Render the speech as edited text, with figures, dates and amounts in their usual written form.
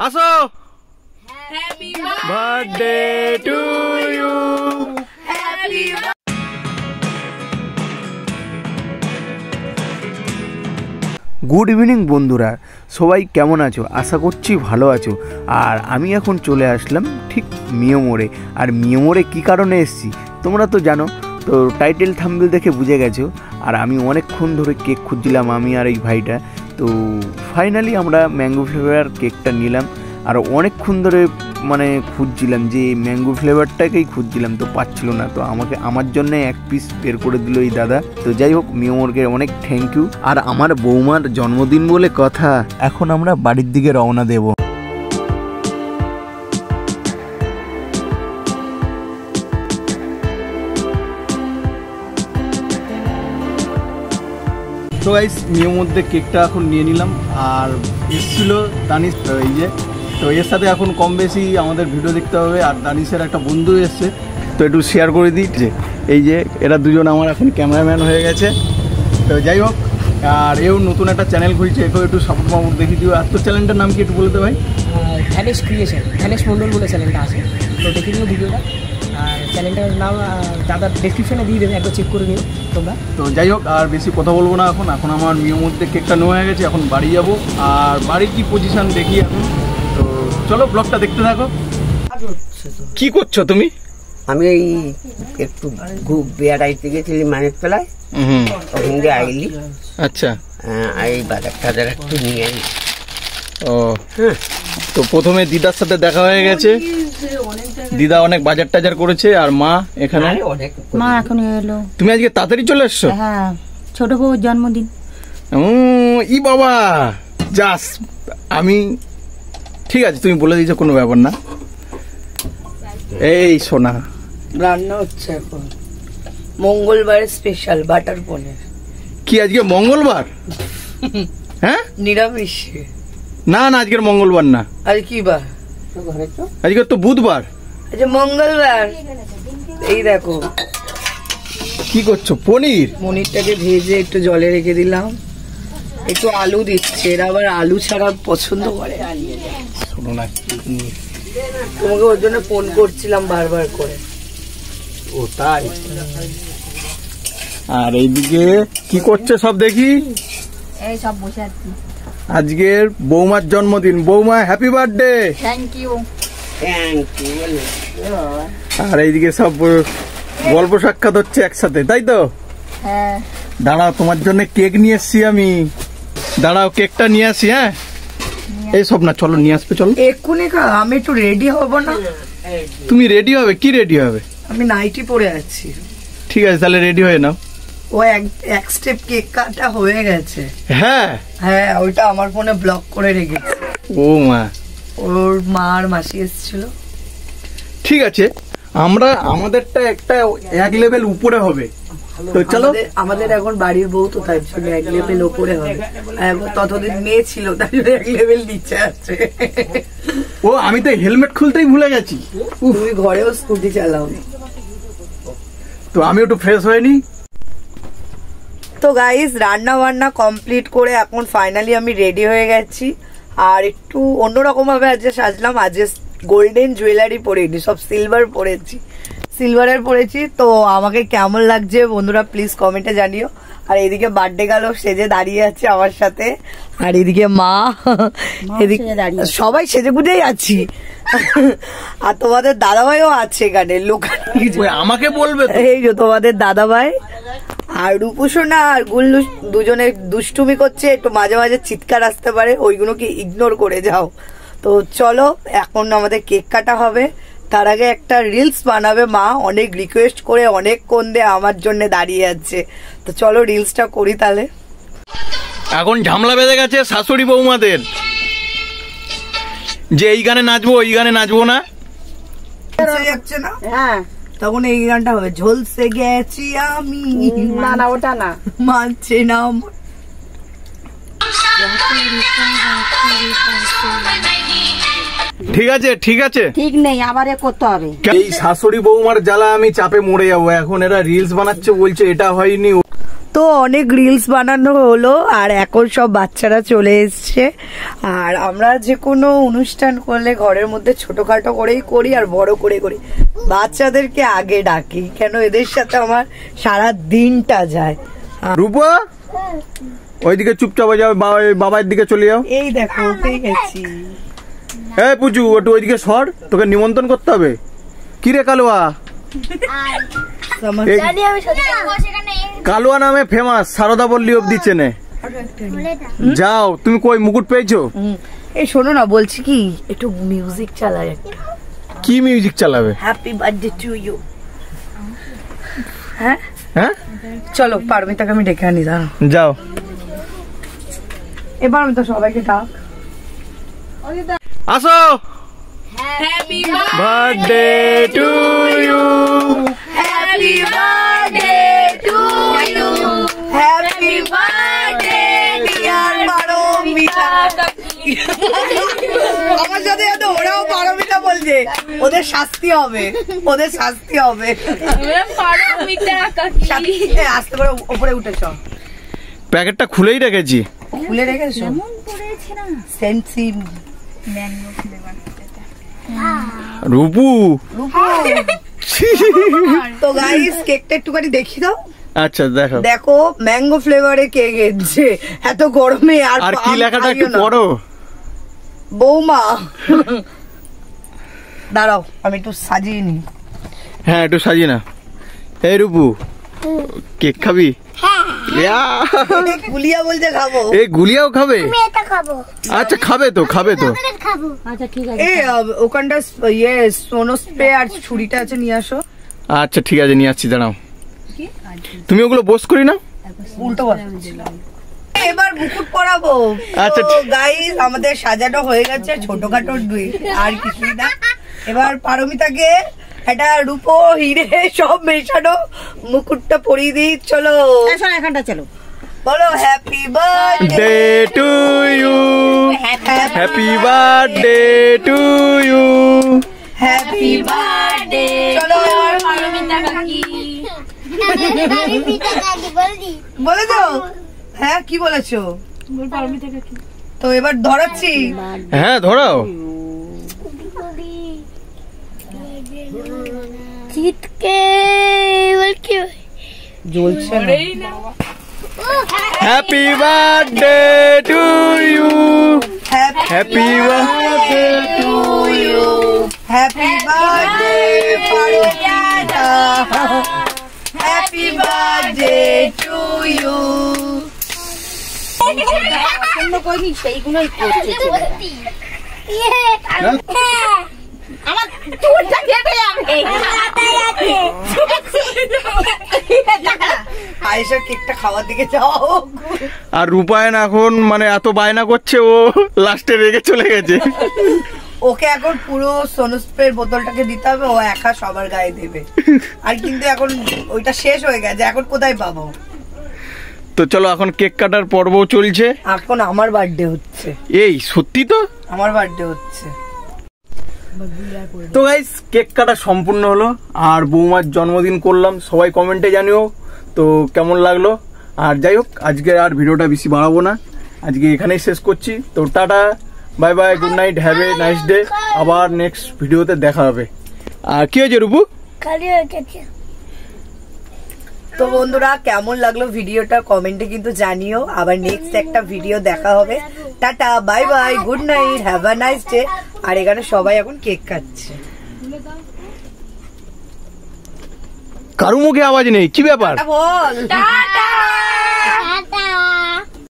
আসো। Happy birthday to you. Good evening বন্ধুরা, সবাই কেমন আছো? আশা করছি ভালো আছো। আর আমি এখন চলে আসলাম ঠিক মিয়মোড়ে। আর মিয়মোড়ে কী কারণে এসেছি তোমরা তো জানো, তো টাইটেল থাম্বনেল দেখে বুঝে গেছো। আর আমি অনেকক্ষণ ধরে কেক খুঁজছিলাম, আমি আর এই ভাইটা। তো ফাইনালি আমরা ম্যাঙ্গো ফ্লেভার কেকটা নিলাম। আর অনেকক্ষণ ধরে মানে খুঁজছিলাম যে ম্যাঙ্গো ফ্লেভারটাকেই খুঁজছিলাম, তো পাচ্ছিল না। তো আমার জন্য এক পিস বের করে দিল এই দাদা। তো যাই হোক, মিয়মোরকে অনেক থ্যাংক ইউ। আর আমার বৌমার জন্মদিন বলে কথা, এখন আমরা বাড়ির দিকে রওনা দেব। তো গাইস, মিয়মোরতে কেকটা এখন নিয়ে নিলাম। আর এসেছিল দানিশ, এই যে। তো এর সাথে এখন কম বেশি আমাদের ভিডিও দেখতে হবে। আর দানিশের একটা বন্ধু এসছে, তো একটু শেয়ার করে দিই যে এই যে এরা দুজন আমার এখন ক্যামেরাম্যান হয়ে গেছে। তো যাই হোক, আর এও নতুন একটা চ্যানেল খুলছে, একেও একটু সাপোর্ট মাপোর্ট দেখিয়ে দিও। আর তোর চ্যানেলটার নাম কি একটু বলতে ভাই? ধ্যানেশ ক্রিয়েশন, ধ্যানেশ মন্ডল বলে চ্যানেলটা আছে, তো দেখে নিও ভিডিওটা। আর চ্যানেলটার নাম দাদা ডেসক্রিপশনে দিয়ে দেবে, একবার চেক করে নিও তোমরা। তো যাই হোক, আর বেশি কথা বলবো না এখন আমার মিয়মোরতে কেকটা নেওয়া হয়ে গেছে, এখন বাড়ি যাব। আর বাড়ির কি পজিশন দেখি এখন। তো চলো ব্লগটা দেখতে থাকো। কি করছো তুমি? আমি এই একটু বেড়াইতে গেছিলি মানের তলায়, ওখান দিয়ে আইলি। আচ্ছা, এই বাজার টাজার একটু নিয়ে আই। ও তো প্রথমে দিদার সাথে দেখা হয়ে গেছে, দিদা অনেক বাজার টাজার করেছে। আর মা এখানে, মা এখন এলো। তুমি আজকে তাড়াতাড়ি চলে এসছো? হ্যাঁ, ছোট বউর জন্মদিন। ই বাবা, যাস। আমি ঠিক আছে, তুমি বলে দিয়েছো, কোনো ব্যাপার না। এই সোনা, রান্না হচ্ছে এখন মঙ্গলবারের স্পেশাল বাটার পনির। কি আজকে মঙ্গলবার? হ্যাঁ, নিরামিষ। না না, আজকের মঙ্গলবার না। আর কি বার? আজকে তো বুধবার। আচ্ছা, মঙ্গলবার। এই দেখো কি করছো? পনির। পনিরটাকে ভেজে একটু জলে রেখে দিলাম, একটু আলু দিচ্ছে। এরা আবার আলু ছাড়া পছন্দ করে। শোনো না, তোমাকে ওর জন্য ফোন করছিলাম বারবার করে। ও তাই? আর এইদিকে কি করছে সব দেখি? এই সব বসে আছি। আজকের বৌমার জন্মদিন। বৌমা happy birthday. Thank you. Thank you. আর এইদিকে সব গল্প সাক্ষাৎ হচ্ছে একসাথে, তাই তো? হ্যাঁ। দাঁড়াও, তোমার জন্য কেক নিয়ে এসছি আমি। দাঁড়াও, কেকটা নিয়ে আসি। হ্যাঁ, এই সব না, চলো নিয়ে আসবে, চলো এক্ষুনি। আমি একটু রেডি হব না? তুমি রেডি হবে? কি রেডি হবে? আমি নাইটি পরে আছি। ঠিক আছে, তাহলে রেডি হয়ে নাও। ও এক স্টেপ কেক কাটা হয়ে গেছে। হ্যাঁ হ্যাঁ, ওইটা আমার ফোনে ব্লক করে রেখেছি। ও মা, ওর মা আর মাসি এসেছিল। ঠিক আছে, আমাদেরটা একটা এক লেভেল উপরে হবে। তো চলো। আমাদের এখন বাড়ির বউ, তো তার জন্য এক লেভেল উপরে হবে। ততদিন মেয়ে ছিল, তার জন্য এক লেভেল নিচে আছে। ও, আমি তো হেলমেট খুলতেই ভুলে গেছি। তুমি ঘরেও স্কুটি চালাও। তো আমি একটু ফ্রেশ হয়ে নি। তো গাইস, রান্না বান্না কমপ্লিট করে এখন ফাইনালি আমি রেডি হয়ে গেছি। আর একটু অন্যরকম ভাবে আজকে সাজলাম। আজকে গোল্ডেন জুয়েলারি পরেছি, সব সিলভার পরেছি, সিলভারের পরেছি। তো আমাকে কেমন লাগছে বন্ধুরা প্লিজ কমেন্টে জানিও। আর এদিকে বার্থডে গার্ল সেজে দাঁড়িয়ে আছে আমার সাথে। আর এদিকে মা, এদিকে সবাই সেজে গুজেই আছি। আর তোমাদের দাদাভাইও আছে এখানে, লোকাল। আমাকে বলবে? এই যে তোমাদের দাদাভাই আর রূপসোনা আর গুল্লু দুজনে দুষ্টুমি করছে, একটু মাঝে মাঝে চিৎকার আসতে পারে, ওইগুলোকে ইগনোর করে যাও। তো চলো, এখন আমাদের কেক কাটা হবে। তার আগে একটা রিলস বানাবে মা, অনেক রিকোয়েস্ট করে অনেকক্ষণ দিয়ে আমার জন্য দাঁড়িয়ে আছে। তো চলো রিলসটা করি তাহলে। এখন ঝামেলা বেঁধে গেছে শাশুড়ি বৌমাদের, যে এই গানে নাচবো ওই গানে নাচবো না। যাচ্ছে না? হ্যাঁ, তখন এই গানটা হবে, ঝলসে গেছি আমি। না না, ওটা না, মানছে না। ঠিক আছে ঠিক আছে, ঠিক নেই, আবার করতে হবে। এই শাশুড়ি বৌমার জ্বালা আমি চাপে মরে যাবো। এখন এরা রিলস বানাচ্ছে, বলছে এটা হয়নি। তো অনেক রিলস বানানো হলো আর এখন সব বাচ্চারা চলে এসছে। আর আমরা যে কোনো অনুষ্ঠান করলে ঘরের মধ্যে ছোটখাটো করেই করি আর বড় করে করি, বাচ্চাদেরকে আগে ডাকি, কেন এদের সাথে আমার সারা দিনটা যায়। রূপা ওইদিকে চুপচাপ হয়ে যাও, বাবার দিকে চলে যাও। এই দেখো পেয়ে গেছি। এই পুচু একটু ওইদিকে সর, তোকে নিমন্ত্রণ করতে হবে। কি রে কালুয়া? এই কালুয়া নামে ফেমাস, সারদা পল্লী অব্দি চেনে। যাও, তুমি কই মুকুট পেয়েছো? এই শোনো না, বলছি কি একটু মিউজিক চালাই একটা। কি মিউজিক চালাবে? Happy birthday to you. হ্যাঁ হ্যাঁ চলো পারমিতাকে আমি ডেকে আনি, দাঁড়াও। যাও। এবার আমি তো সবাইকে ডাক। আসো। Happy birthday to you, happy birthday to you, happy birthday dear Paramita. আমার সাথে সাথে ওরাও পারমিতা বলছে, ওদের শাস্তি হবে, ওদের শাস্তি হবে। আস্তে করে উপরে উঠেছ। প্যাকেটটা খুলেই রেখেছি। খুলে রেখেছো? সেন্সিম রূপু। তো গাইস কেকটা একটুখানি দেখি দাও। আচ্ছা দেখো। দেখো ম্যাঙ্গো ফ্লেভারে কেক এসেছে এত গরমে। আর কি লেখাটা একটু পড়ো। বৌমা দাঁড়াও আমি একটু সাজিয়ে নি। হ্যাঁ একটু সাজিয়ে না। এই রূপু কেক খাবি? গুলিয়া বলছে খাবো। এই গুলিয়াও খাবে? আচ্ছা খাবে তো, খাবে তো। আচ্ছা ঠিক আছে। এই ওখানটা ইয়ে সোনো স্প্রে আর ছুরিটা আছে, নিয়ে আসো। আচ্ছা ঠিক আছে, নিয়ে আসছি, দাঁড়াও। তুমি ওগুলো বস করি না। উল্টো এবার মুকুট পরাবো। আচ্ছা গাইস আমাদের সাজানো হয়ে গেছে, ছোটখাটো দুই আর কিছুই না। এবার পারমিতাকে এটা রূপো হিরে সব মেশানো মুকুটটা পরিয়ে দিই। চলো এখানটা চলো, বলো happy birthday to you, happy birthday to you, happy birthday. চলো এবার পারমিতা কাকি বলেছো? হ্যাঁ কি বলেছো? তো এবার ধরাচ্ছি। হ্যাঁ ধরাও। চিৎকে জ্বলছে না। Happy birthday to you, happy birthday to you, happy birthday Paramita, happy birthday to you. সেইগুলোই করছে। আমার চুলটা কেটে যাবে। আয়েশা কেকটা খাওয়ার দিকে যাও। আর রূপায়ণ এখন মানে এত বায়না করছে, ও লাস্টে রেগে চলে গেছে। ওকে এখন পুরো সোনুস্প্রের বোতলটাকে দিতে হবে, ও একা সবার গায়ে দেবে। আর কিন্তু এখন ওইটা শেষ হয়ে গেছে, এখন কোথায় পাবো? তো চলো এখন কেক কাটার পর্ব চলছে। এখন আমার বার্থডে হচ্ছে। এই সত্যি তো আমার বার্থডে হচ্ছে। তো গাইস কেক কাটা সম্পূর্ণ হলো আর বৌমার জন্মদিন করলাম, সবাই কমেন্টে জানিও তো কেমন লাগলো। আর যাই হোক আজকে আর ভিডিওটা বেশি বাড়াবো না, আজকে এখানেই শেষ করছি। তো tata, bye bye, good night, have a nice day. আবার নেক্সট ভিডিওতে দেখা হবে। আর কি হয়েছে রূপু? তো বন্ধুরা কেমন লাগলো ভিডিওটা কমেন্টে কিন্তু জানিও। আবার নেক্সট একটা ভিডিও দেখা হবে। Tata, bye bye, good night, have a nice day. আর এখানে সবাই এখন কেক খাচ্ছে। কারু মুখে আওয়াজ নেই, কি ব্যাপার? বল টাটা।